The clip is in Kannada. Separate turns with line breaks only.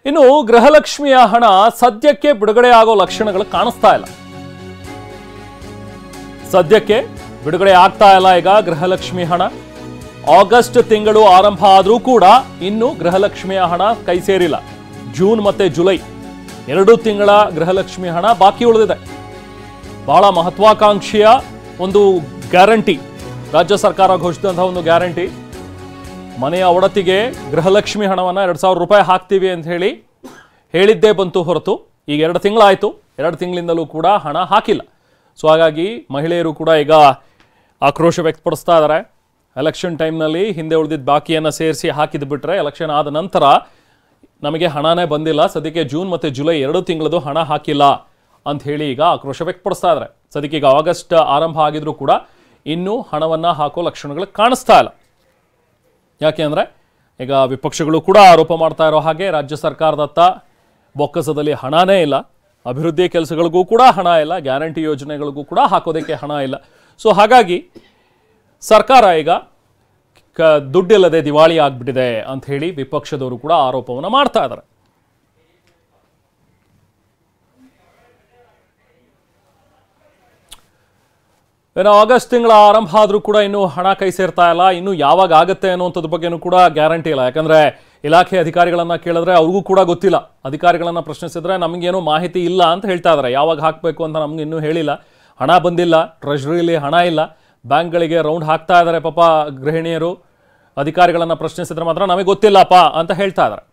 ಇನ್ನು ಗೃಹಲಕ್ಷ್ಮಿಯ ಹಣ ಸದ್ಯಕ್ಕೆ ಬಿಡುಗಡೆ ಆಗೋ ಲಕ್ಷಣಗಳು ಕಾಣಿಸ್ತಾ ಇಲ್ಲ. ಸದ್ಯಕ್ಕೆ ಬಿಡುಗಡೆ ಆಗ್ತಾ ಇಲ್ಲ ಈಗ ಗೃಹಲಕ್ಷ್ಮಿ ಹಣ. ಆಗಸ್ಟ್ ತಿಂಗಳು ಆರಂಭ ಆದರೂ ಕೂಡ ಇನ್ನು ಗೃಹಲಕ್ಷ್ಮಿಯ ಹಣ ಕೈ ಸೇರಿಲ್ಲ. ಜೂನ್ ಮತ್ತೆ ಜುಲೈ 2 ತಿಂಗಳ ಗೃಹಲಕ್ಷ್ಮಿ ಹಣ ಬಾಕಿ ಉಳಿದಿದೆ. ಬಹಳ ಮಹತ್ವಾಕಾಂಕ್ಷೆಯ ಒಂದು ಗ್ಯಾರಂಟಿ, ರಾಜ್ಯ ಸರ್ಕಾರ ಘೋಷಿಸಿದಂತಹ ಒಂದು ಗ್ಯಾರಂಟಿ. ಮನೆಯ ಒಡತಿಗೆ ಗೃಹಲಕ್ಷ್ಮಿ ಹಣವನ್ನು 2,000 ರೂಪಾಯಿ ಹಾಕ್ತೀವಿ ಅಂತ ಹೇಳಿದ್ದೇ ಬಂತು ಹೊರತು ಈಗ 2 ತಿಂಗಳಾಯಿತು. 2 ತಿಂಗಳಿಂದಲೂ ಕೂಡ ಹಣ ಹಾಕಿಲ್ಲ. ಸೊ ಹಾಗಾಗಿ ಮಹಿಳೆಯರು ಕೂಡ ಈಗ ಆಕ್ರೋಶ ವ್ಯಕ್ತಪಡಿಸ್ತಾ ಇದ್ದಾರೆ. ಎಲೆಕ್ಷನ್ ಟೈಮ್ನಲ್ಲಿ ಹಿಂದೆ ಉಳಿದಿದ್ದ ಬಾಕಿಯನ್ನು ಸೇರಿಸಿ ಹಾಕಿದ್ದು ಬಿಟ್ಟರೆ ಎಲೆಕ್ಷನ್ ಆದ ನಂತರ ನಮಗೆ ಹಣನೇ ಬಂದಿಲ್ಲ, ಸದ್ಯಕ್ಕೆ ಜೂನ್ ಮತ್ತು ಜುಲೈ 2 ತಿಂಗಳದು ಹಣ ಹಾಕಿಲ್ಲ ಅಂತ ಹೇಳಿ ಈಗ ಆಕ್ರೋಶ ವ್ಯಕ್ತಪಡಿಸ್ತಾ ಇದ್ದಾರೆ. ಸದ್ಯಕ್ಕೆ ಈಗ ಆಗಸ್ಟ್ ಆರಂಭ ಆಗಿದ್ರೂ ಕೂಡ ಇನ್ನೂ ಹಣವನ್ನು ಹಾಕೋ ಲಕ್ಷಣಗಳು ಕಾಣಿಸ್ತಾ ಇಲ್ಲ. ಯಾಕೆ ಅಂದರೆ ಈಗ ವಿಪಕ್ಷಗಳು ಕೂಡ ಆರೋಪ ಮಾಡ್ತಾ ಇರೋ ಹಾಗೆ ರಾಜ್ಯ ಸರ್ಕಾರದತ್ತ ಬೊಕ್ಕಸದಲ್ಲಿ ಹಣನೇ ಇಲ್ಲ, ಅಭಿವೃದ್ಧಿ ಕೆಲಸಗಳಿಗೂ ಕೂಡ ಹಣ ಇಲ್ಲ, ಗ್ಯಾರಂಟಿ ಯೋಜನೆಗಳಿಗೂ ಕೂಡ ಹಾಕೋದಕ್ಕೆ ಹಣ ಇಲ್ಲ. ಸೊ ಹಾಗಾಗಿ ಸರ್ಕಾರ ಈಗ ದುಡ್ಡಿಲ್ಲದೆ ದಿವಾಳಿ ಆಗ್ಬಿಟ್ಟಿದೆ ಅಂತ ಹೇಳಿ ವಿಪಕ್ಷದವರು ಕೂಡ ಆರೋಪವನ್ನು ಮಾಡ್ತಾ ಇದ್ದಾರೆ. ಇನ್ನು ಆಗಸ್ಟ್ ತಿಂಗಳ ಆರಂಭ ಆದರೂ ಕೂಡ ಇನ್ನೂ ಹಣ ಕೈ ಸೇರ್ತಾ ಇಲ್ಲ. ಇನ್ನು ಯಾವಾಗ ಆಗುತ್ತೆ ಅನ್ನುವಂಥದ್ರ ಬಗ್ಗೆನೂ ಕೂಡ ಗ್ಯಾರಂಟಿ ಇಲ್ಲ. ಯಾಕಂದರೆ ಇಲಾಖೆ ಅಧಿಕಾರಿಗಳನ್ನು ಕೇಳಿದ್ರೆ ಅವ್ರಿಗೂ ಕೂಡ ಗೊತ್ತಿಲ್ಲ. ಅಧಿಕಾರಿಗಳನ್ನು ಪ್ರಶ್ನಿಸಿದ್ರೆ ನಮಗೇನೋ ಮಾಹಿತಿ ಇಲ್ಲ ಅಂತ ಹೇಳ್ತಾ ಇದ್ದಾರೆ. ಯಾವಾಗ ಹಾಕಬೇಕು ಅಂತ ನಮ್ಗೆ ಇನ್ನೂ ಹೇಳಿಲ್ಲ. ಹಣ ಬಂದಿಲ್ಲ, ಟ್ರೆಷರಿಲಿ ಹಣ ಇಲ್ಲ, ಬ್ಯಾಂಕ್ಗಳಿಗೆ ರೌಂಡ್ ಹಾಕ್ತಾ ಇದ್ದಾರೆ ಪಾಪ ಗೃಹಿಣಿಯರು. ಅಧಿಕಾರಿಗಳನ್ನು ಪ್ರಶ್ನಿಸಿದ್ರೆ ಮಾತ್ರ ನಮಗೆ ಗೊತ್ತಿಲ್ಲಪ್ಪ ಅಂತ ಹೇಳ್ತಾ ಇದ್ದಾರೆ.